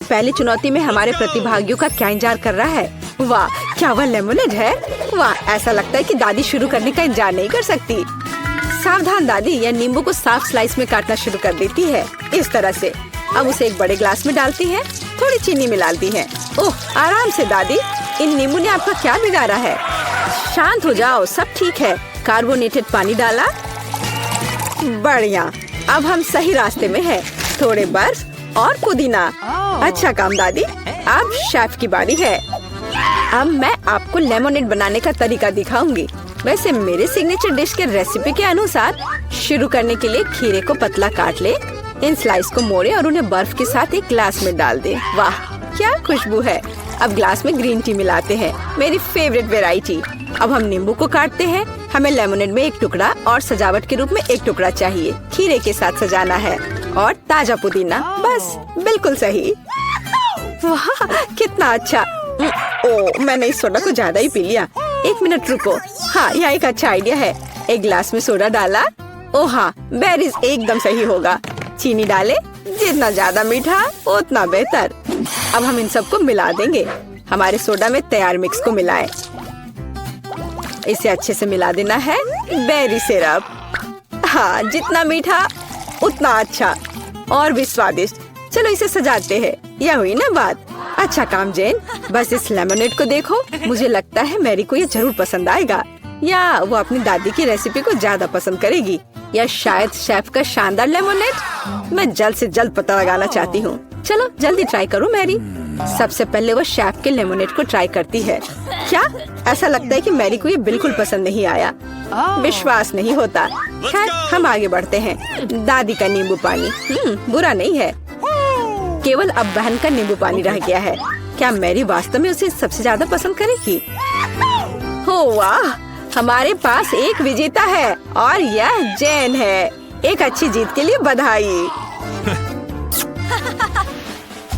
पहली चुनौती में हमारे प्रतिभागियों का क्या इंतजार कर रहा है? वाह, क्या वह लेमोनेड है? वाह, ऐसा लगता है कि दादी शुरू करने का इंतजार नहीं कर सकती। सावधान दादी, यह नींबू को साफ स्लाइस में काटना शुरू कर देती है। इस तरह से अब उसे एक बड़े ग्लास में डालती है, थोड़ी चीनी मिलाती है। ओह, आराम से दादी, इन नींबू ने आपका क्या बिगाड़ा है? शांत हो जाओ, सब ठीक है। कार्बोनेटेड पानी डाला, बढ़िया। अब हम सही रास्ते में हैं। थोड़े बर्फ और पुदीना। अच्छा काम दादी। अब शेफ की बारी है। अब मैं आपको लेमोनेड बनाने का तरीका दिखाऊंगी। वैसे मेरे सिग्नेचर डिश के रेसिपी के अनुसार शुरू करने के लिए खीरे को पतला काट ले, इन स्लाइस को मोड़े और उन्हें बर्फ के साथ एक ग्लास में डाल दे। वाह, क्या खुशबू है। अब ग्लास में ग्रीन टी मिलाते हैं, मेरी फेवरेट वेराइटी। अब हम नींबू को काटते हैं। हमें लेमोनेड में एक टुकड़ा और सजावट के रूप में एक टुकड़ा चाहिए। खीरे के साथ सजाना है और ताजा पुदीना। बस बिल्कुल सही। वाह, कितना अच्छा। ओह, मैंने इस सोडा को ज्यादा ही पी लिया। एक मिनट रुको। हाँ, यह एक अच्छा आइडिया है। एक ग्लास में सोडा डाला। ओह हाँ, बेरीज एकदम सही होगा। चीनी डाले, जितना ज्यादा मीठा उतना बेहतर। अब हम इन सबको मिला देंगे। हमारे सोडा में तैयार मिक्स को मिलाएं। इसे अच्छे से मिला देना है। बेरी सिरप, हाँ, जितना मीठा उतना अच्छा और भी स्वादिष्ट। चलो इसे सजाते हैं। यह हुई ना बात। अच्छा काम जेन। बस इस लेमोनेड को देखो, मुझे लगता है मैरी को ये जरूर पसंद आएगा, या वो अपनी दादी की रेसिपी को ज्यादा पसंद करेगी, या शायद शेफ का शानदार लेमोनेड। मैं जल्द से जल्द पता लगाना चाहती हूँ। चलो जल्दी ट्राई करो मैरी। सबसे पहले वो शेफ के लेमोनेड को ट्राई करती है। क्या? ऐसा लगता है कि मैरी को ये बिल्कुल पसंद नहीं आया। विश्वास नहीं होता। खैर, हम आगे बढ़ते हैं। दादी का नींबू पानी बुरा नहीं है, केवल अब बहन का नींबू पानी रह गया है। क्या मैरी वास्तव में उसे सबसे ज्यादा पसंद करेगी? हो वाह, हमारे पास एक विजेता है और यह जेन है। एक अच्छी जीत के लिए बधाई।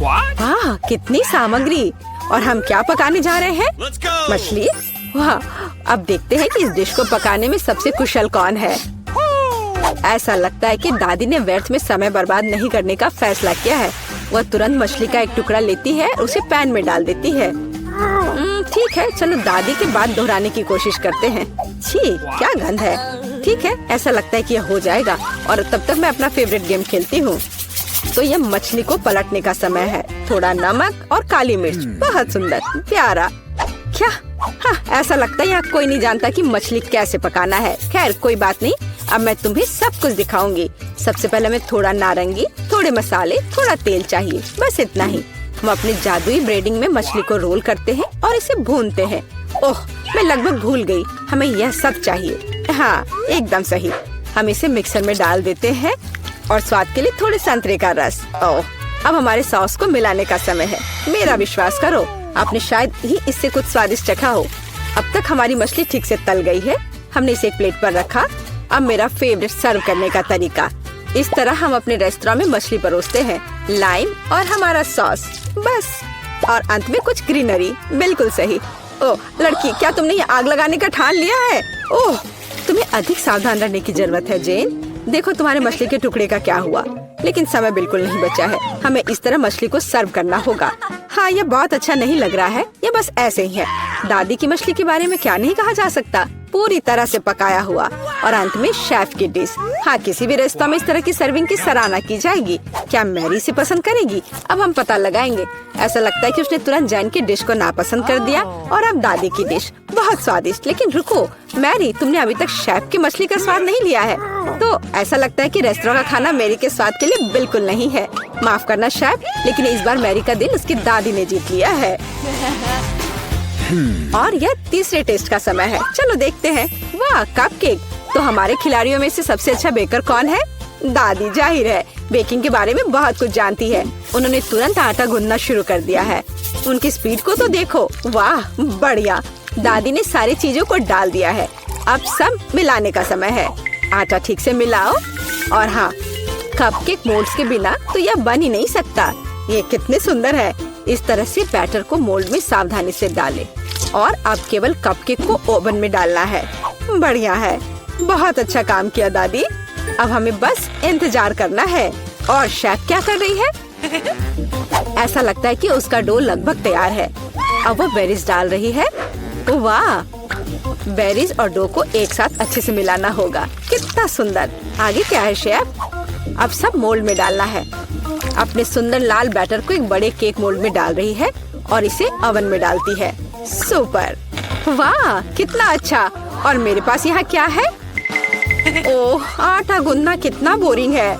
वाह, कितनी सामग्री। और हम क्या पकाने जा रहे हैं? मछली। वाह, अब देखते हैं कि इस डिश को पकाने में सबसे कुशल कौन है। ऐसा लगता है कि दादी ने व्यर्थ में समय बर्बाद नहीं करने का फैसला किया है। वह तुरंत मछली का एक टुकड़ा लेती है, उसे पैन में डाल देती है। ठीक है, चलो दादी के बाद दोहराने की कोशिश करते हैं। छी, क्या गंध है। ठीक है, ऐसा लगता है कि यह हो जाएगा और तब तक मैं अपना फेवरेट गेम खेलती हूँ। तो यह मछली को पलटने का समय है। थोड़ा नमक और काली मिर्च, बहुत सुंदर, प्यारा। क्या? हाँ, ऐसा लगता है यहाँ कोई नहीं जानता कि मछली कैसे पकाना है। खैर कोई बात नहीं, अब मैं तुम्हें सब कुछ दिखाऊंगी। सबसे पहले हमें थोड़ा नारंगी, थोड़े मसाले, थोड़ा तेल चाहिए, बस इतना ही। हम अपनी जादुई ब्रेडिंग में मछली को रोल करते हैं और इसे भूनते हैं। ओह, मैं लगभग भूल गई, हमें यह सब चाहिए। हाँ, एकदम सही। हम इसे मिक्सर में डाल देते हैं और स्वाद के लिए थोड़े संतरे का रस। ओह, अब हमारे सॉस को मिलाने का समय है। मेरा विश्वास करो, आपने शायद ही इससे कुछ स्वादिष्ट चखा हो। अब तक हमारी मछली ठीक से तल गई है। हमने इसे एक प्लेट पर रखा। अब मेरा फेवरेट सर्व करने का तरीका। इस तरह हम अपने रेस्टोरेंट में मछली परोसते हैं। लाइम और हमारा सॉस, बस। और अंत में कुछ ग्रीनरी। बिल्कुल सही। ओह लड़की, क्या तुमने ये आग लगाने का ठान लिया है? ओह, तुम्हें अधिक सावधान रहने की जरूरत है जेन। देखो तुम्हारे मछली के टुकड़े का क्या हुआ। लेकिन समय बिल्कुल नहीं बचा है। हमें इस तरह मछली को सर्व करना होगा। हाँ, ये बहुत अच्छा नहीं लग रहा है। ये बस ऐसे ही है। दादी की मछली के बारे में क्या नहीं कहा जा सकता। पूरी तरह से पकाया हुआ। और अंत में शेफ की डिश। हाँ, किसी भी रेस्तरां में इस तरह की सर्विंग की सराहना की जाएगी। क्या मैरी इसे पसंद करेगी? अब हम पता लगाएंगे। ऐसा लगता है कि उसने तुरंत जैन की डिश को नापसंद कर दिया और अब दादी की डिश बहुत स्वादिष्ट। लेकिन रुको मैरी, तुमने अभी तक शेफ की मछली का स्वाद नहीं लिया है। तो ऐसा लगता है कि रेस्टोरेंट का खाना मैरी के स्वाद के लिए बिल्कुल नहीं है। माफ करना शेफ, लेकिन इस बार मैरी का दिल उसकी दादी ने जीत लिया है। और यह तीसरे टेस्ट का समय है। चलो देखते हैं। वाह, कपकेक। तो हमारे खिलाड़ियों में से सबसे अच्छा बेकर कौन है? दादी, जाहिर है, बेकिंग के बारे में बहुत कुछ जानती है। उन्होंने तुरंत आटा गूंदना शुरू कर दिया है। उनकी स्पीड को तो देखो। वाह, बढ़िया। दादी ने सारी चीजों को डाल दिया है। अब सब मिलाने का समय है। आटा ठीक से मिलाओ। और हाँ, कपकेक मोल्ड्स के बिना तो यह बन ही नहीं सकता। ये कितने सुंदर है। इस तरह से बैटर को मोल्ड में सावधानी से डालें। और अब केवल कपकेक को ओवन में डालना है। बढ़िया है, बहुत अच्छा काम किया दादी। अब हमें बस इंतजार करना है। और शेफ क्या कर रही है? ऐसा लगता है कि उसका डो लगभग तैयार है। अब वो बेरीज डाल रही है। वाह, बेरीज और डो को एक साथ अच्छे से मिलाना होगा। कितना सुंदर। आगे क्या है शेफ? अब सब मोल्ड में डालना है। अपने सुंदर लाल बैटर को एक बड़े केक मोल्ड में डाल रही है और इसे ओवन में डालती है। सुपर, वाह कितना अच्छा। और मेरे पास यहाँ क्या है? ओह, आटा गूंदना कितना बोरिंग है।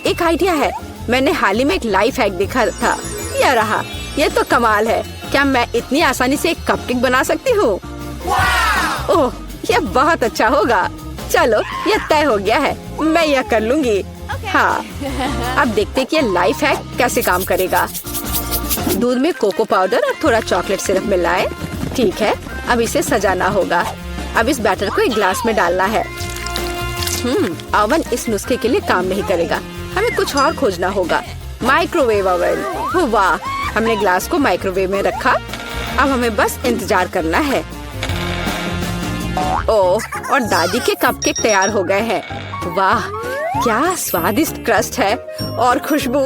एक आइडिया है। मैंने हाल ही में एक लाइफ हैक देखा था। यह रहा। यह तो कमाल है। क्या मैं इतनी आसानी से एक कपकेक बना सकती हूँ? ओह, यह बहुत अच्छा होगा। चलो, यह तय हो गया है। मैं यह कर लूंगी। हाँ, अब देखते हैं कि यह लाइफ हैक कैसे काम करेगा। दूध में कोको पाउडर और थोड़ा चॉकलेट सिरप मिलाएं। ठीक है, अब इसे सजाना होगा। अब इस बैटर को एक ग्लास में डालना है। ओवन इस नुस्खे के लिए काम नहीं करेगा। हमें कुछ और खोजना होगा। Microwave oven. वाह, हमने ग्लास को माइक्रोवेव में रखा। अब हमें बस इंतजार करना है। ओह, और दादी के कपकेक तैयार हो गए हैं। वाह, क्या स्वादिष्ट क्रस्ट है और खुशबू।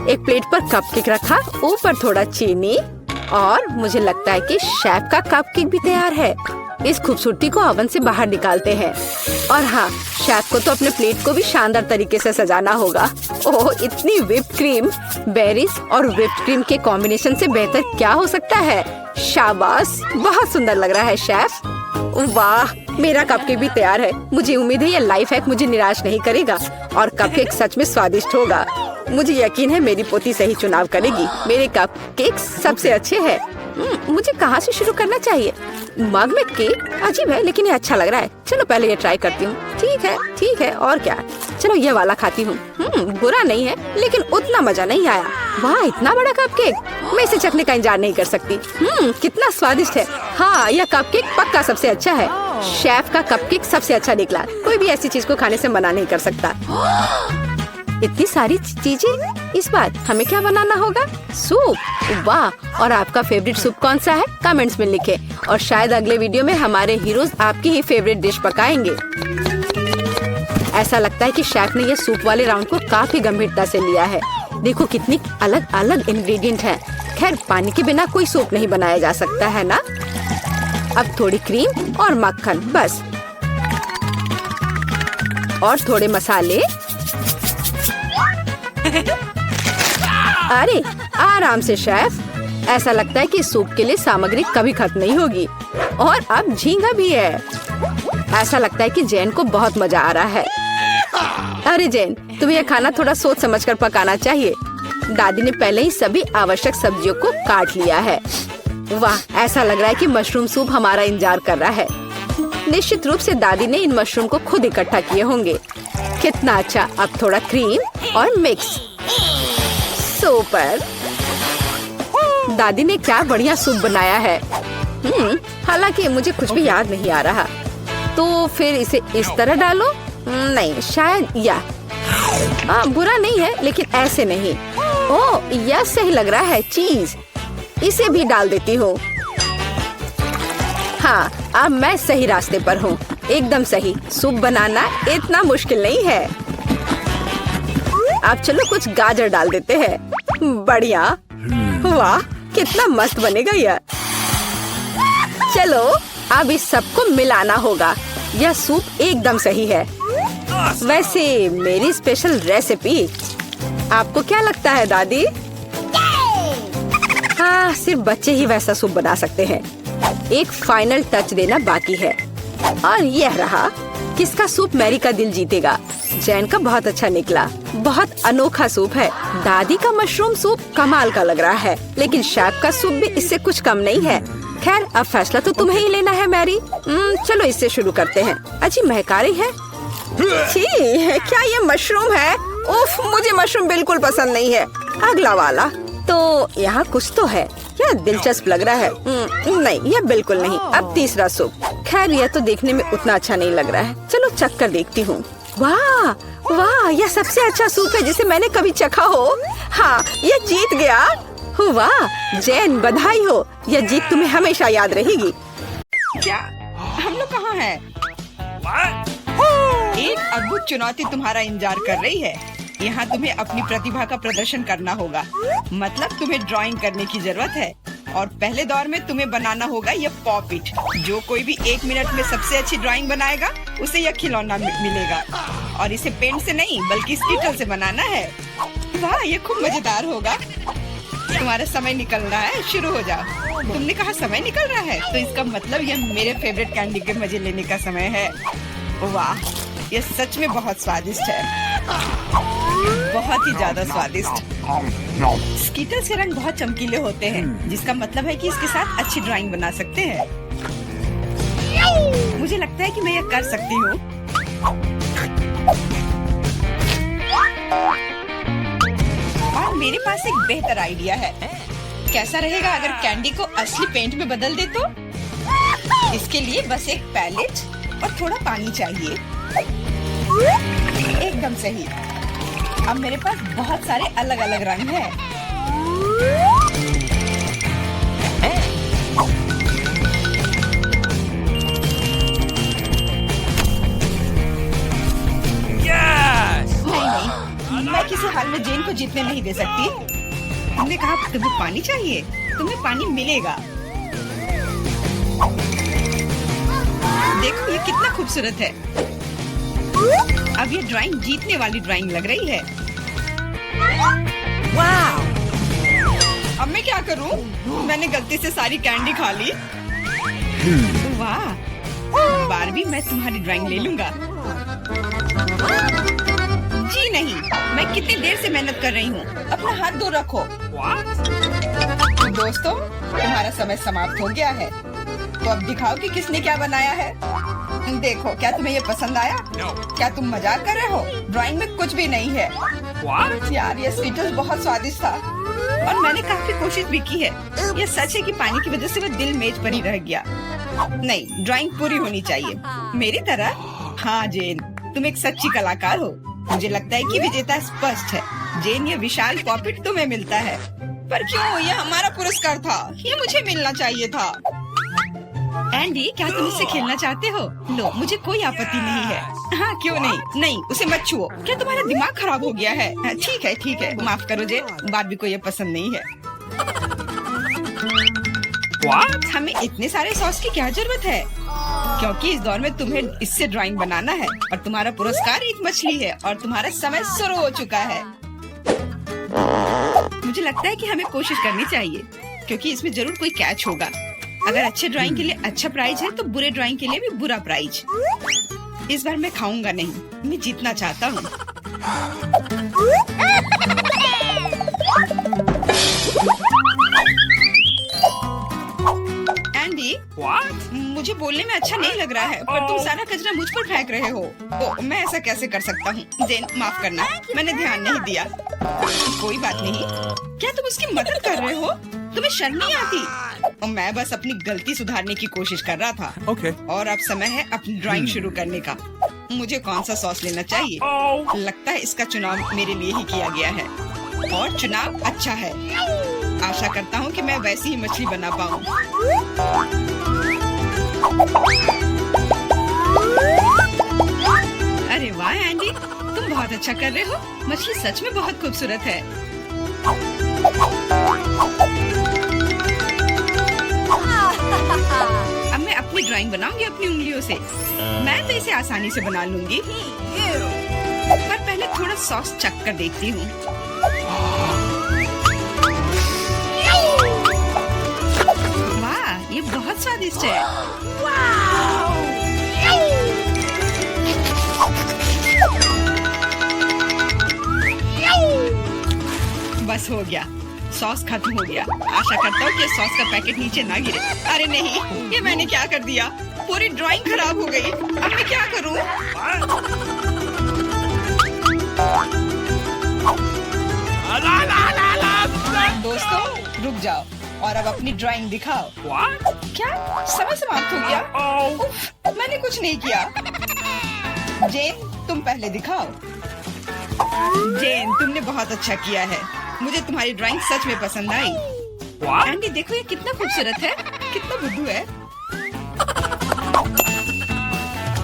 एक प्लेट पर कपकेक रखा, ऊपर थोड़ा चीनी और मुझे लगता है कि शेफ का कपकेक भी तैयार है। इस खूबसूरती को ओवन से बाहर निकालते हैं। और हाँ, शेफ को तो अपने प्लेट को भी शानदार तरीके से सजाना होगा। ओह, इतनी व्हिप्ड क्रीम। बेरीज और व्हिप्ड क्रीम के कॉम्बिनेशन से बेहतर क्या हो सकता है? शाबाश, बहुत सुंदर लग रहा है शेफ। वाह, मेरा कपकेक भी तैयार है। मुझे उम्मीद है ये लाइफ हैक मुझे निराश नहीं करेगा और कपकेक सच में स्वादिष्ट होगा। मुझे यकीन है मेरी पोती सही चुनाव करेगी। मेरे कपकेक सबसे अच्छे हैं। मुझे कहाँ से शुरू करना चाहिए? मग में केक अजीब है, लेकिन ये अच्छा लग रहा है। चलो पहले ये ट्राई करती हूँ। ठीक है, और क्या। चलो ये वाला खाती हूँ। बुरा नहीं है, लेकिन उतना मजा नहीं आया। वाह, इतना बड़ा कपकेक। मैं इसे चखने का इंतजार नहीं कर सकती। कितना स्वादिष्ट है। हाँ, यह कपकेक पक्का सबसे अच्छा है। शेफ का कपकेक सबसे अच्छा निकला। कोई भी ऐसी चीज को खाने से मना नहीं कर सकता। इतनी सारी चीजें। इस बार हमें क्या बनाना होगा? सूप। वाह, और आपका फेवरेट सूप कौन सा है? कमेंट्स में लिखें। और शायद अगले वीडियो में हमारे हीरोज आपकी ही फेवरेट डिश पकाएंगे। ऐसा लगता है कि शेफ ने ये सूप वाले राउंड को काफी गंभीरता से लिया है। देखो कितनी अलग अलग इंग्रेडिएंट हैं। खैर, पानी के बिना कोई सूप नहीं बनाया जा सकता है ना। अब थोड़ी क्रीम और मक्खन बस, और थोड़े मसाले। अरे आराम से शेफ। ऐसा लगता है कि सूप के लिए सामग्री कभी खत्म नहीं होगी। और अब झींगा भी है। ऐसा लगता है कि जैन को बहुत मजा आ रहा है। अरे जैन, तुम्हें यह खाना थोड़ा सोच समझकर पकाना चाहिए। दादी ने पहले ही सभी आवश्यक सब्जियों को काट लिया है। वाह, ऐसा लग रहा है कि मशरूम सूप हमारा इंतजार कर रहा है। निश्चित रूप से दादी ने इन मशरूम को खुद इकट्ठा किए होंगे। कितना अच्छा। अब थोड़ा क्रीम और मिक्स। सुपर, दादी ने क्या बढ़िया सूप बनाया है। हालांकि मुझे कुछ भी याद नहीं आ रहा। तो फिर इसे इस तरह डालो। नहीं, शायद बुरा नहीं है, लेकिन ऐसे नहीं। ओह, यह सही लग रहा है। चीज, इसे भी डाल देती हूँ। हाँ, अब मैं सही रास्ते पर हूँ। एकदम सही। सूप बनाना इतना मुश्किल नहीं है। अब चलो कुछ गाजर डाल देते हैं। बढ़िया। वाह, कितना मस्त बनेगा यह। चलो अब इस सबको मिलाना होगा। यह सूप एकदम सही है। वैसे मेरी स्पेशल रेसिपी। आपको क्या लगता है दादी? हाँ, सिर्फ बच्चे ही वैसा सूप बना सकते हैं। एक फाइनल टच देना बाकी है। और यह रहा। किसका सूप मैरी का दिल जीतेगा? जैन का बहुत अच्छा निकला। बहुत अनोखा सूप है। दादी का मशरूम सूप कमाल का लग रहा है, लेकिन शेफ का सूप भी इससे कुछ कम नहीं है। खैर, अब फैसला तो तुम्हें ही लेना है मैरी। चलो इससे शुरू करते हैं। अच्छी महका रही है। छी, क्या ये मशरूम है? उफ, मुझे मशरूम बिल्कुल पसंद नहीं है। अगला वाला। तो यहाँ कुछ तो है। यह दिलचस्प लग रहा है। नहीं, यह बिल्कुल नहीं। अब तीसरा सूप। खैर, यह तो देखने में उतना अच्छा नहीं लग रहा है। चलो चख कर देखती हूँ। वाह वाह, यह सबसे अच्छा सूप है जिसे मैंने कभी चखा हो। हाँ, यह जीत गया। वाह जैन, बधाई हो। यह जीत तुम्हें हमेशा याद रहेगी। क्या हम लोग कहाँ हैं? एक अद्भुत चुनौती तुम्हारा इंतजार कर रही है। यहाँ तुम्हें अपनी प्रतिभा का प्रदर्शन करना होगा। मतलब तुम्हें ड्राइंग करने की जरूरत है और पहले दौर में तुम्हें बनाना होगा ये पॉपिट। जो कोई भी 1 मिनट में सबसे अच्छी ड्राइंग बनाएगा उसे यह खिलौना मिलेगा और इसे पेंट से नहीं बल्कि स्कीटल से बनाना है। वाह, ये खूब मजेदार होगा। तुम्हारा समय निकल रहा है, शुरू हो जाओ। तुमने कहा समय निकल रहा है, तो इसका मतलब यह मेरे फेवरेट कैंडी के मजे लेने का समय है। वाह, ये सच में बहुत स्वादिष्ट है, बहुत ही ज्यादा स्वादिष्ट। स्कीटल्स के रंग बहुत चमकीले होते हैं, जिसका मतलब है कि इसके साथ अच्छी ड्राइंग बना सकते हैं। मुझे लगता है कि मैं यह कर सकती हूँ। और मेरे पास एक बेहतर आइडिया है। कैसा रहेगा अगर कैंडी को असली पेंट में बदल दे तो? इसके लिए बस एक पैलेट और थोड़ा पानी चाहिए। एकदम सही। अब मेरे पास बहुत सारे अलग अलग रंग हैं। नहीं, मैं किसी हाल में जेन को जीतने नहीं दे सकती। तुमने कहा तुम्हें पानी चाहिए, तुम्हें पानी मिलेगा। देखो ये कितना खूबसूरत है। अब ये ड्राइंग जीतने वाली ड्राइंग लग रही है। वाह! अब मैं क्या करूं? मैंने गलती से सारी कैंडी खा ली। वाह! बार भी मैं तुम्हारी ड्राइंग ले लूंगा। जी नहीं, मैं कितनी देर से मेहनत कर रही हूँ। अपना हाथ दूर रखो। दोस्तों, तुम्हारा समय समाप्त हो गया है। तो अब दिखाओ कि किसने क्या बनाया है। देखो, क्या तुम्हें ये पसंद आया? क्या तुम मजाक कर रहे हो? ड्राइंग में कुछ भी नहीं है। यार, ये स्कीटल्स बहुत स्वादिष्ट था और मैंने काफी कोशिश भी की है। ये सच है कि पानी की वजह से वह दिल मेज पर ही रह गया। नहीं, ड्राइंग पूरी होनी चाहिए मेरी तरह। हाँ जेन, तुम एक सच्ची कलाकार हो। मुझे लगता है कि विजेता स्पष्ट है। जेन, ये विशाल पॉपिट तुम्हें मिलता है। पर क्यों? ये हमारा पुरस्कार था, ये मुझे मिलना चाहिए था। एंडी, क्या तुम इससे खेलना चाहते हो? लो, मुझे कोई आपत्ति नहीं है। हाँ, क्यों नहीं? नहीं, उसे मत छुओ। क्या तुम्हारा दिमाग खराब हो गया है? ठीक है, ठीक है, माफ करो जे, बारबी को ये पसंद नहीं है। What? हमें इतने सारे सॉस की क्या जरूरत है? क्योंकि इस दौर में तुम्हें इससे ड्राइंग बनाना है और तुम्हारा पुरस्कार एक मछली है और तुम्हारा समय शुरू हो चुका है। मुझे लगता है कि हमें कोशिश करनी चाहिए, क्योंकि इसमें जरूर कोई कैच होगा। अगर अच्छे ड्राइंग के लिए अच्छा प्राइज है तो बुरे ड्राइंग के लिए भी बुरा प्राइज। इस बार मैं खाऊंगा नहीं, मैं जीतना चाहता हूँ। एंडी, मुझे बोलने में अच्छा नहीं लग रहा है, पर तुम सारा कचरा मुझ पर फेंक रहे हो। तो मैं ऐसा कैसे कर सकता हूँ? जेन, माफ करना, मैंने ध्यान नहीं दिया। कोई बात नहीं। क्या तुम उसकी मदद कर रहे हो? तुम्हें शर्म नहीं आती? मैं बस अपनी गलती सुधारने की कोशिश कर रहा था। और अब समय है अपनी ड्राइंग शुरू करने का। मुझे कौन सा सॉस लेना चाहिए? लगता है इसका चुनाव मेरे लिए ही किया गया है और चुनाव अच्छा है। आशा करता हूँ कि मैं वैसी ही मछली बना पाऊँ। अरे वाह एंडी, तुम बहुत अच्छा कर रहे हो। मछली सच में बहुत खूबसूरत है। अब मैं अपनी ड्राइंग बनाऊंगी अपनी उंगलियों से। मैं तो इसे आसानी से बना लूंगी, पर पहले थोड़ा सॉस चख कर देखती हूँ। वाह, ये बहुत स्वादिष्ट है। बस हो गया, सॉस खत्म हो गया। आशा करता हूँ कि सॉस का पैकेट नीचे ना गिरे। अरे नहीं, ये मैंने क्या कर दिया? पूरी ड्राइंग खराब हो गई। अब मैं क्या करूँ? दोस्तों, रुक जाओ और अब अपनी ड्राइंग दिखाओ। क्या समय समाप्त हो गया? उफ, मैंने कुछ नहीं किया। जेन, तुम पहले दिखाओ। जेन, तुमने बहुत अच्छा किया है। मुझे तुम्हारी ड्राइंग सच में पसंद आई। एंडी, देखो ये कितना खूबसूरत है, कितना बुद्धू है।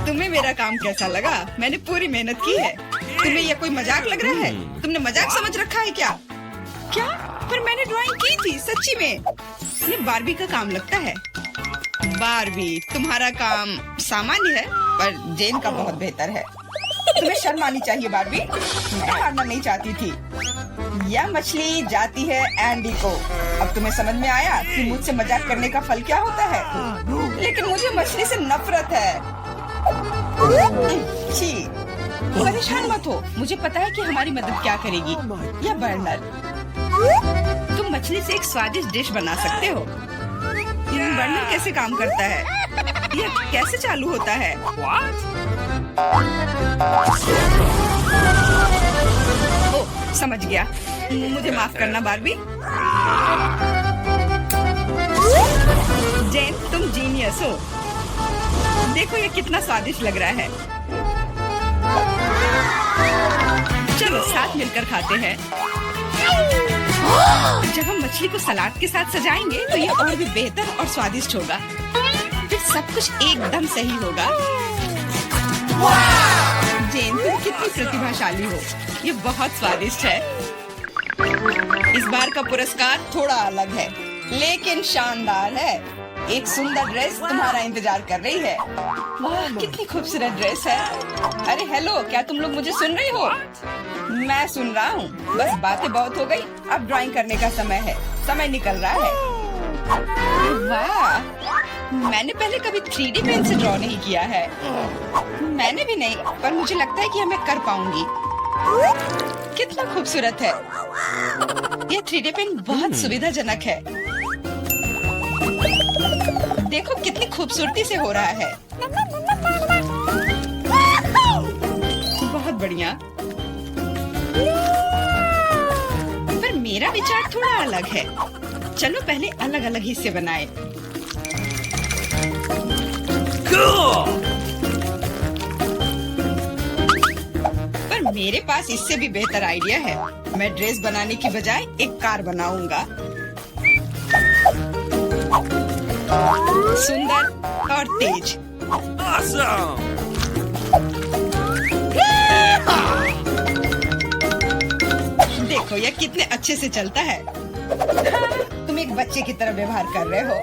तुम्हें मेरा काम कैसा लगा? मैंने पूरी मेहनत की है। तुम्हें ये कोई मजाक लग रहा है? तुमने मजाक समझ रखा है क्या? क्या? पर मैंने ड्राइंग की थी सच्ची में। ये बारबी का काम लगता है। बारबी, तुम्हारा काम सामान्य है पर जेन का बहुत बेहतर है। तुम्हें शर्म आनी चाहिए बारबी। मैं हारना नहीं चाहती थी। यह मछली जाती है एंडी को। अब तुम्हें समझ में आया कि मुझसे मजाक करने का फल क्या होता है? लेकिन मुझे मछली से नफरत है। छी, परेशान मत हो। मुझे पता है कि हमारी मदद क्या करेगी। यह बर्नर। तुम मछली से एक स्वादिष्ट डिश बना सकते हो। बर्नर कैसे काम करता है? यह कैसे चालू होता है? ओह, समझ गया। मुझे माफ करना बारबी। जेन, तुम जीनियस हो। देखो ये कितना स्वादिष्ट लग रहा है। चलो साथ मिलकर खाते हैं। जब हम मछली को सलाद के साथ सजाएंगे तो ये और भी बेहतर और स्वादिष्ट होगा। फिर सब कुछ एकदम सही होगा। जेन, तुम कितनी प्रतिभाशाली हो। ये बहुत स्वादिष्ट है। इस बार का पुरस्कार थोड़ा अलग है लेकिन शानदार है। एक सुंदर ड्रेस तुम्हारा इंतजार कर रही है। वाह, कितनी खूबसूरत ड्रेस है। अरे हेलो, क्या तुम लोग मुझे सुन रही हो? मैं सुन रहा हूँ। बस बातें बहुत हो गई। अब ड्राइंग करने का समय है। समय निकल रहा है। वाह, मैंने पहले कभी 3D पेन से ड्रॉ नहीं किया है। मैंने भी नहीं, पर मुझे लगता है कि मैं कर पाऊंगी। कितना खूबसूरत है। यह 3D पेन बहुत सुविधाजनक है। देखो कितनी खूबसूरती से हो रहा है। बहुत बढ़िया। पर मेरा विचार थोड़ा अलग है। चलो पहले अलग अलग हिस्से बनाए। पर मेरे पास इससे भी बेहतर आइडिया है। मैं ड्रेस बनाने की बजाय एक कार बनाऊंगा। सुंदर और तेज। Awesome! देखो यह कितने अच्छे से चलता है। तुम एक बच्चे की तरह व्यवहार कर रहे हो।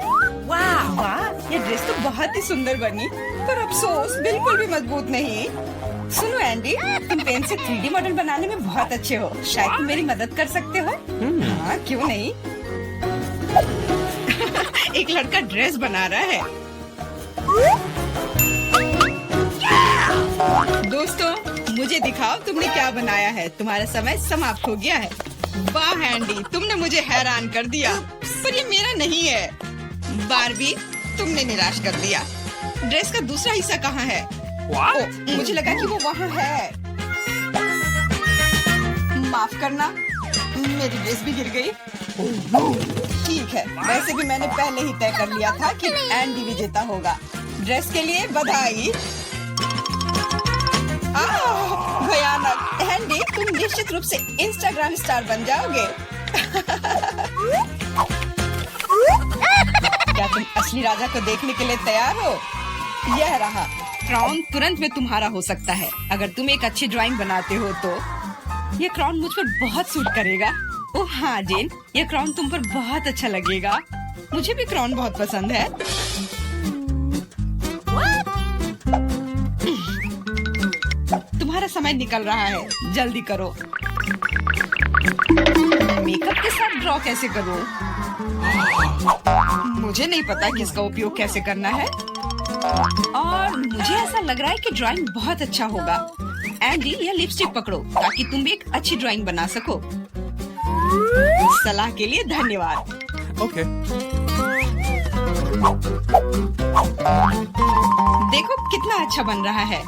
वाह वाह, ये ड्रेस तो बहुत ही सुंदर बनी, पर अफसोस बिल्कुल भी मजबूत नहीं। सुनो एंडी, तुम पेन से 3D मॉडल बनाने में बहुत अच्छे हो। शायद तुम मेरी मदद कर सकते हो। हाँ, क्यों नहीं। एक लड़का ड्रेस बना रहा है। दोस्तों, मुझे दिखाओ तुमने क्या बनाया है। तुम्हारा समय समाप्त हो गया है। वाह एंडी, तुमने मुझे हैरान कर दिया। पर ये मेरा नहीं है। बारबी, तुमने निराश कर दिया। ड्रेस का दूसरा हिस्सा कहाँ है? ओ, मुझे लगा कि वो वहाँ है। माफ करना, मेरी ड्रेस भी गिर गई। ठीक है, वैसे भी मैंने पहले ही तय कर लिया था कि एंडी विजेता होगा। ड्रेस के लिए बधाई। भयानक। एंडी, तुम निश्चित रूप से इंस्टाग्राम स्टार बन जाओगे। क्या तुम असली राजा को देखने के लिए तैयार हो? यह रहा क्राउन। तुरंत में तुम्हारा हो सकता है अगर तुम एक अच्छी ड्राइंग बनाते हो तो। यह क्राउन मुझ पर बहुत सूट करेगा। ओह हाँ जेन, यह क्राउन तुम पर बहुत अच्छा लगेगा। मुझे भी क्राउन बहुत पसंद है। तुम्हारा समय निकल रहा है, जल्दी करो। मेकअप के साथ ड्रॉ कैसे करूं? मुझे नहीं पता कि इसका उपयोग कैसे करना है। और मुझे ऐसा लग रहा है कि ड्राइंग बहुत अच्छा होगा। एंडी, यह लिपस्टिक पकड़ो ताकि तुम भी एक अच्छी ड्राइंग बना सको। सलाह के लिए धन्यवाद। Okay. देखो कितना अच्छा बन रहा है।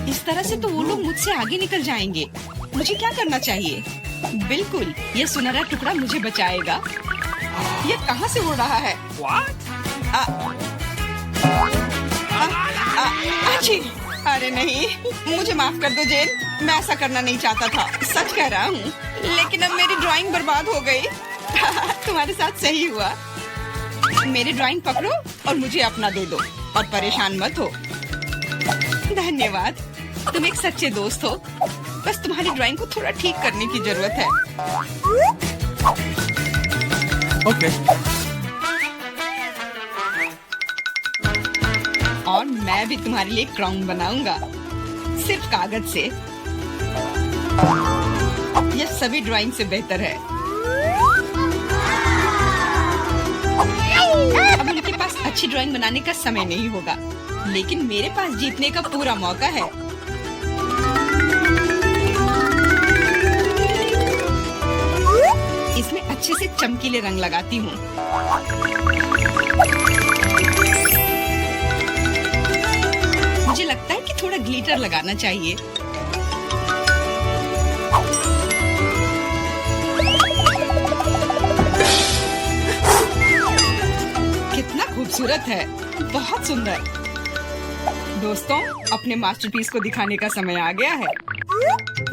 इस तरह से तो वो लोग मुझसे आगे निकल जाएंगे। मुझे क्या करना चाहिए? बिल्कुल, ये सुनहरा टुकड़ा मुझे बचाएगा। ये कहाँ से उड़ रहा है? अच्छी। अरे नहीं, मुझे माफ कर दो जेन, मैं ऐसा करना नहीं चाहता था। सच कह रहा हूँ, लेकिन अब मेरी ड्राइंग बर्बाद हो गई। तुम्हारे साथ सही हुआ। मेरी ड्राइंग पकड़ो और मुझे अपना दे दो और परेशान मत हो। धन्यवाद, तुम एक सच्चे दोस्त हो। बस तुम्हारी ड्राइंग को थोड़ा ठीक करने की जरूरत है। Okay. और मैं भी तुम्हारे लिए क्राउन बनाऊंगा, सिर्फ कागज से। यह सभी ड्राइंग से बेहतर है। अब उनके पास अच्छी ड्राइंग बनाने का समय नहीं होगा, लेकिन मेरे पास जीतने का पूरा मौका है। इसमें अच्छे से चमकीले रंग लगाती हूँ। मुझे लगता है कि थोड़ा ग्लिटर लगाना चाहिए। कितना खूबसूरत है, बहुत सुंदर। दोस्तों, अपने मास्टरपीस को दिखाने का समय आ गया है।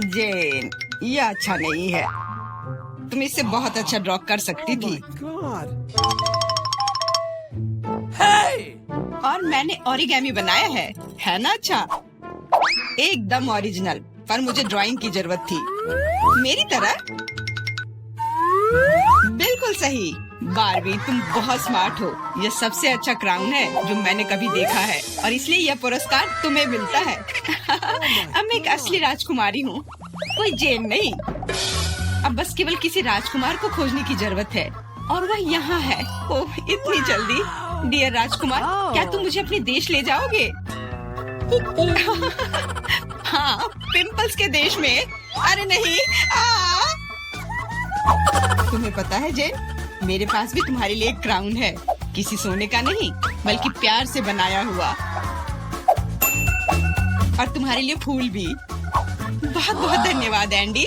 जेन, यह अच्छा नहीं है। तुम इससे बहुत अच्छा ड्रॉ कर सकती थी। और मैंने ओरिगेमी बनाया है ना? अच्छा, एकदम ओरिजिनल। पर मुझे ड्राइंग की जरूरत थी, मेरी तरह। बिल्कुल सही बारबी, तुम बहुत स्मार्ट हो। यह सबसे अच्छा क्राउन है जो मैंने कभी देखा है, और इसलिए यह पुरस्कार तुम्हें मिलता है। अब मैं एक असली राजकुमारी हूँ, कोई जेन नहीं। अब बस केवल किसी राजकुमार को खोजने की जरूरत है, और वह यहाँ है। ओह, इतनी जल्दी। डियर राजकुमार, क्या तुम मुझे अपने देश ले जाओगे? हाँ, पिंपल्स के देश में। अरे नहीं। तुम्हें पता है जेन, मेरे पास भी तुम्हारे लिए एक क्राउन है, किसी सोने का नहीं, बल्कि प्यार से बनाया हुआ। और तुम्हारे लिए फूल भी। बहुत बहुत धन्यवाद एंडी।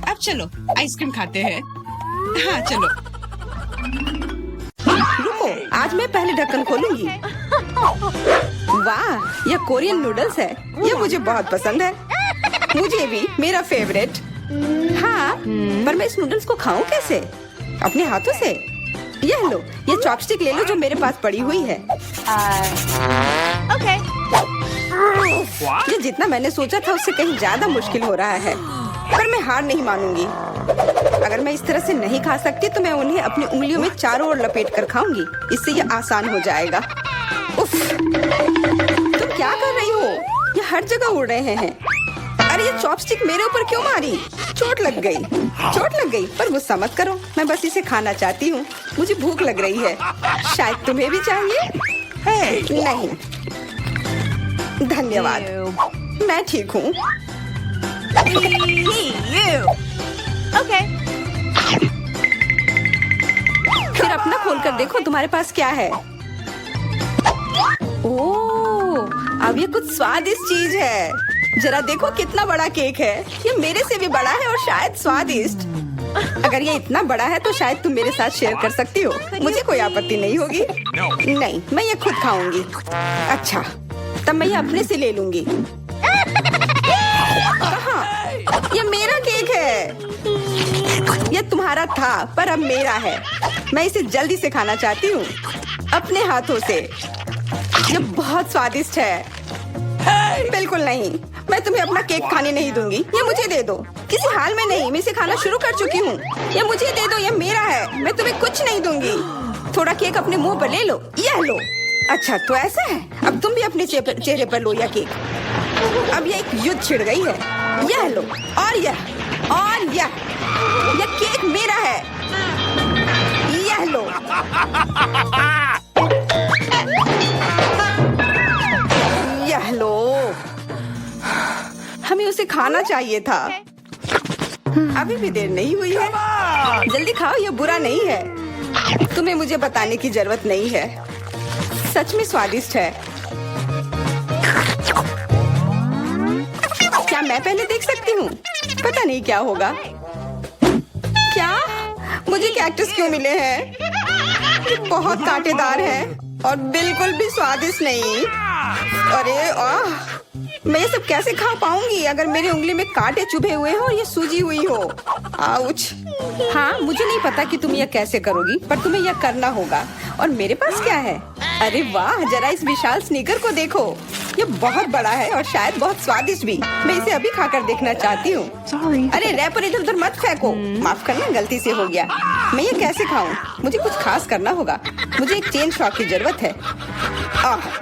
अब चलो आइसक्रीम खाते हैं। हाँ चलो। रुको, आज मैं पहले ढक्कन खोलूंगी। वाह, यह कोरियन नूडल्स है। यह मुझे बहुत पसंद है। मुझे भी, मेरा फेवरेट। हाँ, पर मैं इस नूडल्स को खाऊं कैसे? अपने हाथों से? यह लो, यह चॉपस्टिक ले लो जो मेरे पास पड़ी हुई है। Okay. ये जितना मैंने सोचा था उससे कहीं ज्यादा मुश्किल हो रहा है, पर मैं हार नहीं मानूंगी। अगर मैं इस तरह से नहीं खा सकती तो मैं उन्हें अपनी उंगलियों में चारों ओर लपेट कर खाऊंगी। इससे ये आसान हो जाएगा। उफ, तुम क्या कर रही हो? ये हर जगह उड़ रहे हैं। अरे ये चॉपस्टिक मेरे ऊपर क्यों मारी? चोट लग गई। पर गुस्सा मत करो, मैं बस इसे खाना चाहती हूँ। मुझे भूख लग रही है। शायद तुम्हें भी चाहिए? नहीं, धन्यवाद, मैं ठीक हूँ। Okay. फिर अपना खोल कर देखो तुम्हारे पास क्या है। ओह, अब ये कुछ स्वादिष्ट चीज है। जरा देखो कितना बड़ा केक है। ये मेरे से भी बड़ा है और शायद स्वादिष्ट। अगर ये इतना बड़ा है तो शायद तुम मेरे साथ शेयर कर सकती हो। मुझे कोई आपत्ति नहीं होगी। नहीं, मैं ये खुद खाऊंगी। अच्छा, तब मैं ये अपने से ले लूंगी। कहाँ? ये मेरा केक है। ये तुम्हारा था पर अब मेरा है। मैं इसे जल्दी से खाना चाहती हूँ, अपने हाथों से। ये बहुत स्वादिष्ट है। बिल्कुल नहीं, मैं तुम्हें अपना केक खाने नहीं दूंगी। ये मुझे दे दो। किसी हाल में नहीं, मैं इसे खाना शुरू कर चुकी हूँ। ये मुझे दे दो, ये मेरा है। मैं तुम्हें कुछ नहीं दूंगी। थोड़ा केक अपने मुंह पर ले लो। यह लो। अच्छा, तो ऐसा है। अब तुम भी अपने चेहरे पर लो यह केक। अब यह एक युद्ध छिड़ गई है। यह लो, और यह केक मेरा है। यह लो। यह लो। हमें उसे खाना चाहिए था। अभी भी देर नहीं हुई है। जल्दी खाओ, यह बुरा नहीं है। तुम्हें मुझे बताने की जरूरत नहीं है। सच में स्वादिष्ट है। क्या मैं पहले देख सकती हूँ? पता नहीं क्या होगा। क्या मुझे कैक्टस क्यों मिले हैं? ये बहुत कांटेदार है और बिल्कुल भी स्वादिष्ट नहीं। अरे मैं ये सब कैसे खा पाऊंगी अगर मेरी उंगली में कांटे चुभे हुए हो और ये सूजी हुई हो। आउच। हाँ, मुझे नहीं पता कि तुम यह कैसे करोगी, पर तुम्हें यह करना होगा। और मेरे पास क्या है? अरे वाह, जरा इस विशाल स्नीकर को देखो। ये बहुत बड़ा है और शायद बहुत स्वादिष्ट भी। मैं इसे अभी खाकर देखना चाहती हूँ। अरे रैपर इधर उधर मत फेंको। माफ करना, गलती से हो गया। मैं ये कैसे खाऊं? मुझे कुछ खास करना होगा। मुझे एक चेन शॉक की जरूरत है।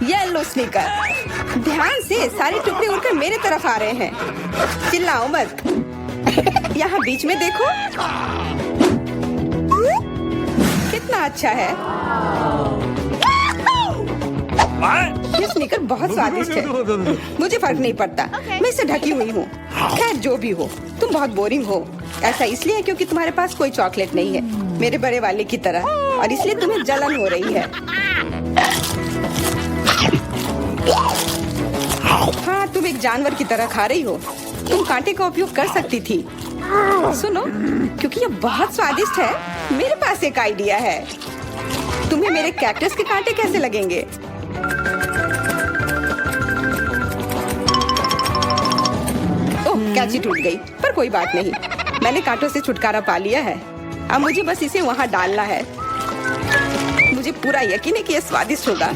Yellow sneaker. ध्यान से, सारे टुकड़े उड़कर मेरे तरफ आ रहे हैं। चिल्लाओ मत। यहाँ बीच में देखो, कितना अच्छा है। ये स्नीकर बहुत स्वादिष्ट है। मुझे फर्क नहीं पड़ता, मैं इससे ढकी हुई हूँ। खैर जो भी हो, तुम बहुत बोरिंग हो। ऐसा इसलिए है क्योंकि तुम्हारे पास कोई चॉकलेट नहीं है, मेरे बड़े वाले की तरह, और इसलिए तुम्हें जलन हो रही है। हाँ, तुम एक जानवर की तरह खा रही हो। तुम कांटे का उपयोग कर सकती थी। सुनो, क्योंकि ये बहुत स्वादिष्ट है, मेरे पास एक आइडिया है। तुम्हें मेरे कैक्टस के कांटे कैसे लगेंगे? ओह, कैंची टूट गई, पर कोई बात नहीं, मैंने कांटों से छुटकारा पा लिया है। अब मुझे बस इसे वहाँ डालना है। मुझे पूरा यकीन है कि यह स्वादिष्ट होगा।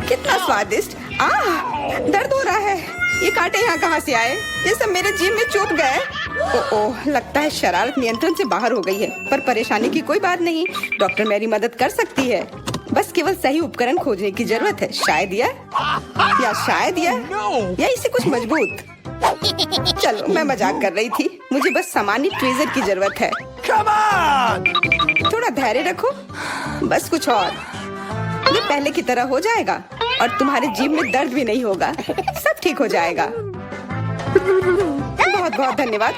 कितना स्वादिष्ट! दर्द हो रहा है। ये कांटे यहाँ कहाँ से आए? ये सब मेरे जीभ में चुभ गए। ओह, लगता है शरारत नियंत्रण से बाहर हो गई है, पर परेशानी की कोई बात नहीं। डॉक्टर मेरी मदद कर सकती है। बस केवल सही उपकरण खोजने की जरूरत है। शायद या इससे कुछ मजबूत। चलो, मैं मजाक कर रही थी। मुझे बस सामान्य ट्वीजर की जरूरत है। थोड़ा धैर्य रखो, बस कुछ और। ये पहले की तरह हो जाएगा और तुम्हारे जीभ में दर्द भी नहीं होगा। सब ठीक हो जाएगा। बहुत बहुत धन्यवाद,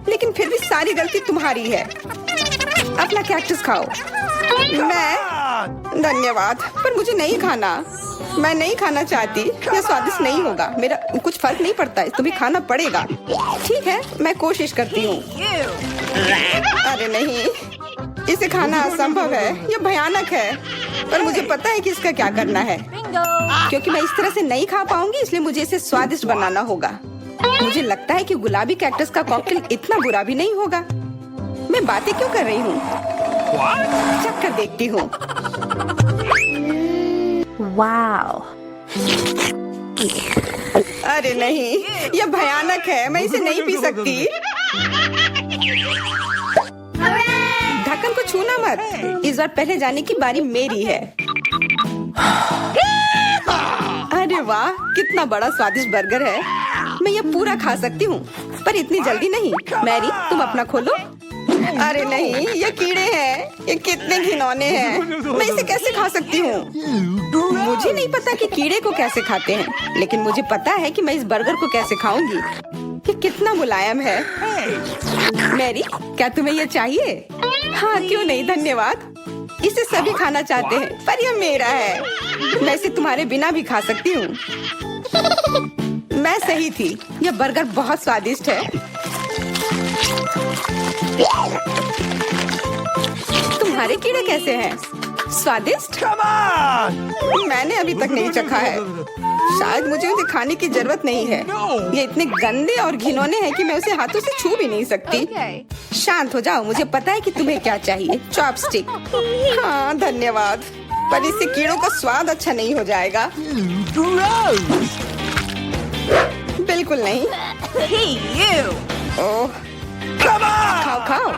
लेकिन फिर भी सारी गलती तुम्हारी है। अपना कैक्टस खाओ। मैं? धन्यवाद, पर मुझे नहीं खाना। मैं नहीं खाना चाहती। यह स्वादिष्ट नहीं होगा। मेरा कुछ फर्क नहीं पड़ता है, तुम्हें खाना पड़ेगा। ठीक है, मैं कोशिश करती हूँ। अरे नहीं, इसे खाना असंभव है। यह भयानक है, पर मुझे पता है कि इसका क्या करना है। क्योंकि मैं इस तरह से नहीं खा पाऊंगी, इसलिए मुझे इसे स्वादिष्ट बनाना होगा। मुझे लगता है कि गुलाबी कैक्टस का कॉकटेल इतना बुरा भी नहीं होगा। मैं बातें क्यों कर रही हूँ? चख कर देखती हूँ। Wow. अरे नहीं, यह भयानक है। मैं इसे नहीं पी सकती। ढक्कन को छूना मत। इस बार पहले जाने की बारी मेरी है। अरे वाह, कितना बड़ा स्वादिष्ट बर्गर है। मैं ये पूरा खा सकती हूँ, पर इतनी जल्दी नहीं। मैरी, तुम अपना खोलो। अरे नहीं, ये कीड़े हैं। ये कितने घिनौने हैं। मैं इसे कैसे खा सकती हूँ? मुझे नहीं पता कि कीड़े को कैसे खाते हैं, लेकिन मुझे पता है कि मैं इस बर्गर को कैसे खाऊंगी। ये कितना मुलायम है। मैरी, क्या तुम्हें ये चाहिए? हाँ, क्यों नहीं, धन्यवाद। इसे सभी खाना चाहते हैं, पर यह मेरा है। मैं इसे तुम्हारे बिना भी खा सकती हूँ। मैं सही थी, यह बर्गर बहुत स्वादिष्ट है। तुम्हारे कीड़े कैसे हैं? स्वादिष्ट? मैंने अभी तक नहीं चखा है। शायद मुझे उसे खाने की जरूरत नहीं है। ये इतने गंदे और घिनौने हैं कि मैं उसे हाथों से छू भी नहीं सकती। शांत हो जाओ, मुझे पता है कि तुम्हें क्या चाहिए। चॉपस्टिक। हाँ, धन्यवाद, पर इससे कीड़ों का स्वाद अच्छा नहीं हो जाएगा। बिल्कुल नहीं। ओह, खाओ खाओ।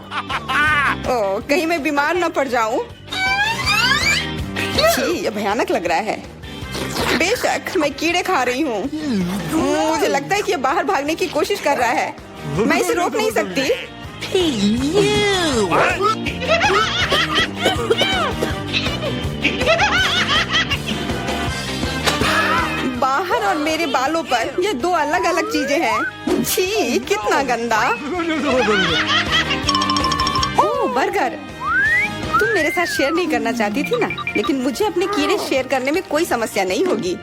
ओह, कहीं मैं बीमार न पड़ जाऊं। छी, ये भयानक लग रहा है। बेशक मैं कीड़े खा रही हूँ। मुझे लगता है कि ये बाहर भागने की कोशिश कर रहा है। मैं इसे रोक नहीं सकती। बाहर और मेरे बालों पर ये दो अलग अलग चीजें हैं। छी, कितना गंदा। ओह, बर्गर। तुम मेरे साथ शेयर नहीं करना चाहती थी ना, लेकिन मुझे अपने कीड़े शेयर करने में कोई समस्या नहीं होगी।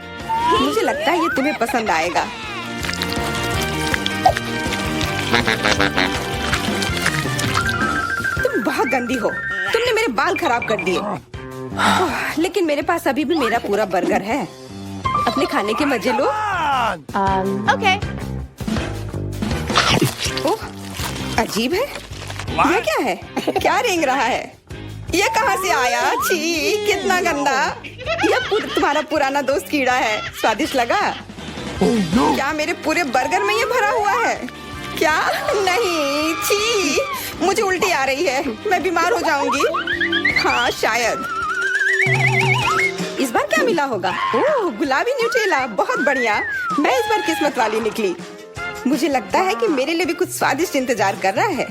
मुझे लगता है ये तुम्हें पसंद आएगा। तुम बहुत गंदी हो। तुमने मेरे बाल खराब कर दिए। लेकिन मेरे पास अभी भी मेरा पूरा बर्गर है। अपने खाने के मजे लो। Okay. ओह, अजीब है। ये क्या है? क्या रेंग रहा है? ये कहाँ से आया? छी, कितना गंदा। ये तुम्हारा पुराना दोस्त कीड़ा है। स्वादिष्ट लगा? क्या मेरे पूरे बर्गर में ये भरा हुआ है? क्या? नहीं, छी, मुझे उल्टी आ रही है। मैं बीमार हो जाऊंगी। हाँ शायद। इस बार क्या मिला होगा? ओह, गुलाबी न्यूटेला, बहुत बढ़िया। मैं इस बार किस्मत वाली निकली। मुझे लगता है कि मेरे लिए भी कुछ स्वादिष्ट इंतजार कर रहा है।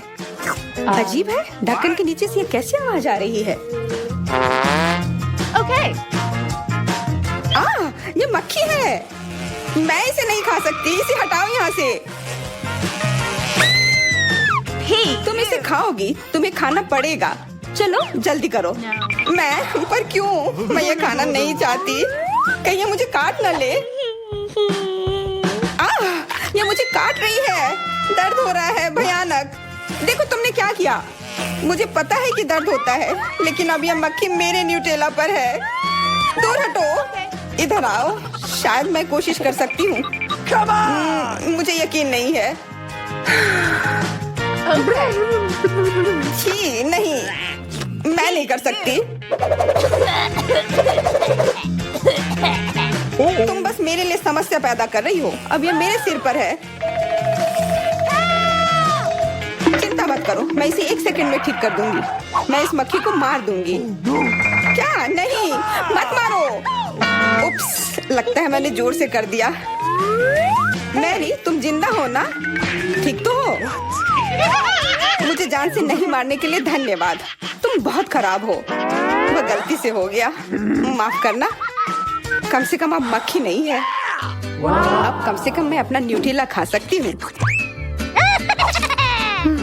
अजीब है, ढक्कन के नीचे से ये कैसी आवाज आ रही है? Okay. ये मक्खी है। मैं इसे नहीं खा सकती। इसे हटाओ यहाँ से। Pete. तुम इसे खाओगी? तुम्हें खाना पड़ेगा। चलो जल्दी करो। मैं? पर क्यों? मैं ये खाना नहीं चाहती। कहीं ये मुझे काट न ले। ये मुझे काट रही है। दर्द हो रहा है भयानक। देखो तुमने क्या किया। मुझे पता है कि दर्द होता है, लेकिन अब यह मक्खी मेरे न्यूटेला पर है। दूर हटो। इधर आओ। शायद मैं कोशिश कर सकती हूँ। मुझे यकीन नहीं है। छी, नहीं, मैं नहीं कर सकती। तुम बस मेरे लिए समस्या पैदा कर रही हो। अब ये मेरे सिर पर है। चिंता मत करो, मैं इसे 1 सेकंड में ठीक कर दूंगी। मैं इस मक्खी को मार दूंगी। क्या? नहीं, मत मारो। उप्स, लगता है मैंने जोर से कर दिया। मैरी, तुम जिंदा हो ना? ठीक तो हो? मुझे जान से नहीं मारने के लिए धन्यवाद। तुम बहुत खराब हो। वह गलती से हो गया, माफ करना। कम से कम अब मक्खी नहीं है। अब कम से कम मैं अपना न्यूटेला खा सकती हूँ।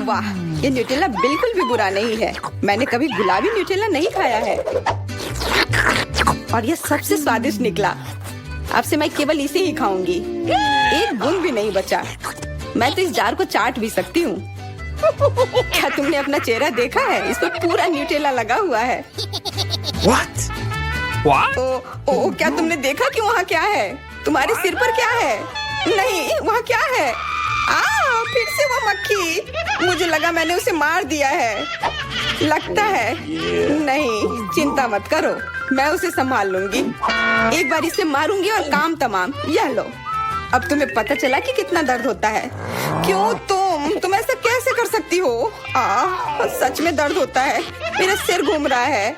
वाह, ये न्यूटेला बिल्कुल भी बुरा नहीं है। मैंने कभी गुलाबी न्यूटेला नहीं खाया है और ये सबसे स्वादिष्ट निकला। अब से मैं केवल इसे ही खाऊंगी। एक बूंद भी नहीं बचा। मैं तो इस जार को चाट भी सकती हूँ। क्या तुमने अपना चेहरा देखा है? इस पर पूरा न्यूटेला लगा हुआ है। What? What? ओ, क्या तुमने देखा कि वहाँ क्या है? तुम्हारे सिर पर क्या है? नहीं, वहाँ क्या है? फिर से वो मक्खी। मुझे लगा मैंने उसे मार दिया है। लगता है नहीं। चिंता मत करो, मैं उसे संभाल लूंगी। एक बार इसे मारूंगी और काम तमाम। यह लो। अब तुम्हें पता चला कि कितना दर्द होता है। क्यों तुम ऐसा कैसे कर सकती हो? सच में दर्द होता है। मेरा सिर घूम रहा है।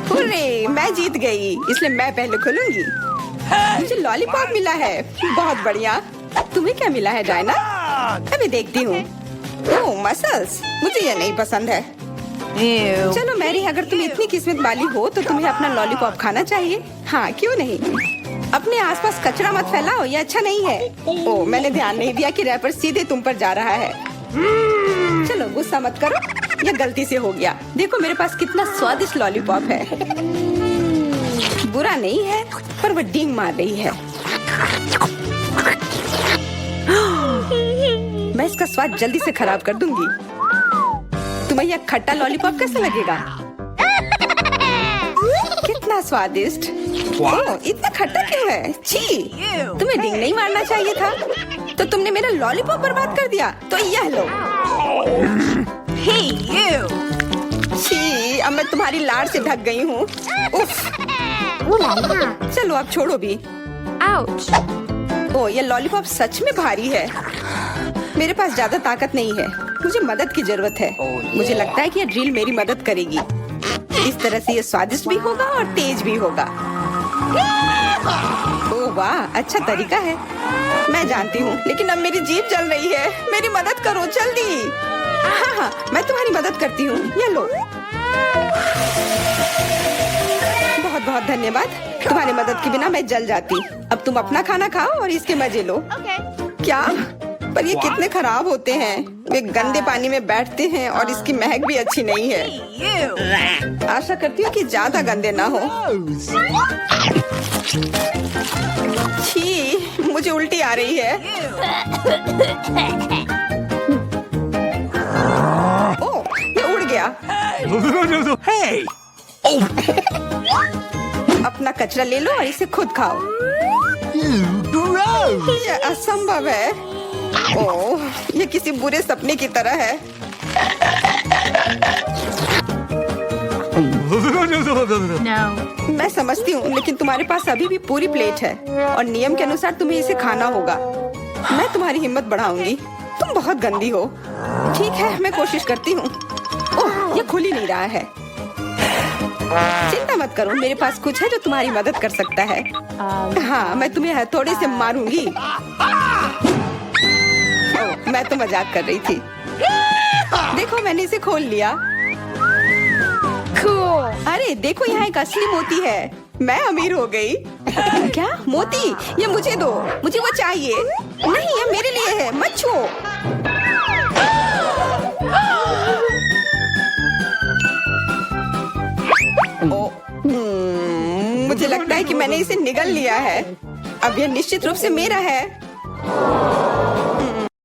हुर्रे, मैं जीत गई, इसलिए मैं पहले खोलूंगी। मुझे लॉलीपॉप मिला है। बहुत बढ़िया। तुम्हें क्या मिला है डायना? अभी देखती हूँ। ओह, मसल्स। मुझे ये नहीं पसंद है। चलो मैरी, अगर तुम इतनी किस्मत वाली हो तो तुम्हें अपना लॉलीपॉप खाना चाहिए। हाँ, क्यों नहीं। अपने आसपास कचरा मत फैलाओ, ये अच्छा नहीं है। ओह, मैंने ध्यान नहीं दिया कि रैपर सीधे तुम पर जा रहा है। चलो गुस्सा मत करो, ये गलती से हो गया। देखो मेरे पास कितना स्वादिष्ट लॉलीपॉप है। बुरा नहीं है, पर वो डींग मार रही है। मैं इसका स्वाद जल्दी से खराब कर दूंगी। तुम्हें यह खट्टा लॉलीपॉप कैसा लगेगा? कितना स्वादिष्ट। ओह, इतना खट्टा क्यों है? छी, तुम्हें डींग नहीं मारना चाहिए था। तो तुमने मेरा लॉलीपॉप बर्बाद कर दिया। तो यह लो। Hey, you! छी, अब मैं तुम्हारी लाड़ से ढक गई हूँ। उफ। चलो अब छोड़ो भी। Ouch! ओह, ये लॉलीपॉप सच में भारी है। मेरे पास ज्यादा ताकत नहीं है। मुझे मदद की जरूरत है। मुझे लगता है कि ये ड्रिल मेरी मदद करेगी। इस तरह से ये स्वादिष्ट भी होगा और तेज भी होगा। ओह वाह, अच्छा तरीका है। मैं जानती हूँ, लेकिन अब मेरी जीभ जल रही है। मेरी मदद करो जल्दी। हाँ, मैं तुम्हारी मदद करती हूँ। ये लो। बहुत बहुत धन्यवाद। तुम्हारी मदद के बिना मैं जल जाती। अब तुम अपना खाना खाओ और इसके मजे लो। Okay. क्या? पर ये कितने खराब होते हैं। वे गंदे पानी में बैठते हैं और इसकी महक भी अच्छी नहीं है। Hey, you! आशा करती हूँ कि ज्यादा गंदे ना हो। छी, मुझे उल्टी आ रही है। ओह, ये उड़ गया। Hey! अपना कचरा ले लो और इसे खुद खाओ। ये असंभव है। ओह, ये किसी बुरे सपने की तरह है। No. मैं समझती हूँ, लेकिन तुम्हारे पास अभी भी पूरी प्लेट है और नियम के अनुसार तुम्हें इसे खाना होगा। मैं तुम्हारी हिम्मत बढ़ाऊंगी। तुम बहुत गंदी हो। ठीक है, मैं कोशिश करती हूँ। ओह, ये खुल ही नहीं रहा है। चिंता मत करो, मेरे पास कुछ है जो तुम्हारी मदद कर सकता है। हाँ, मैं तुम्हें हथौड़े से मारूंगी। ओह, मैं तो मजाक कर रही थी। देखो, मैंने इसे खोल लिया। Cool. अरे देखो, यहाँ एक असली मोती है। मैं अमीर हो गई। क्या मोती? ये मुझे दो, मुझे वो चाहिए। नहीं, ये मेरे लिए है, मत छुओ। मुझे लगता है कि मैंने इसे निगल लिया है। अब यह निश्चित रूप से मेरा है।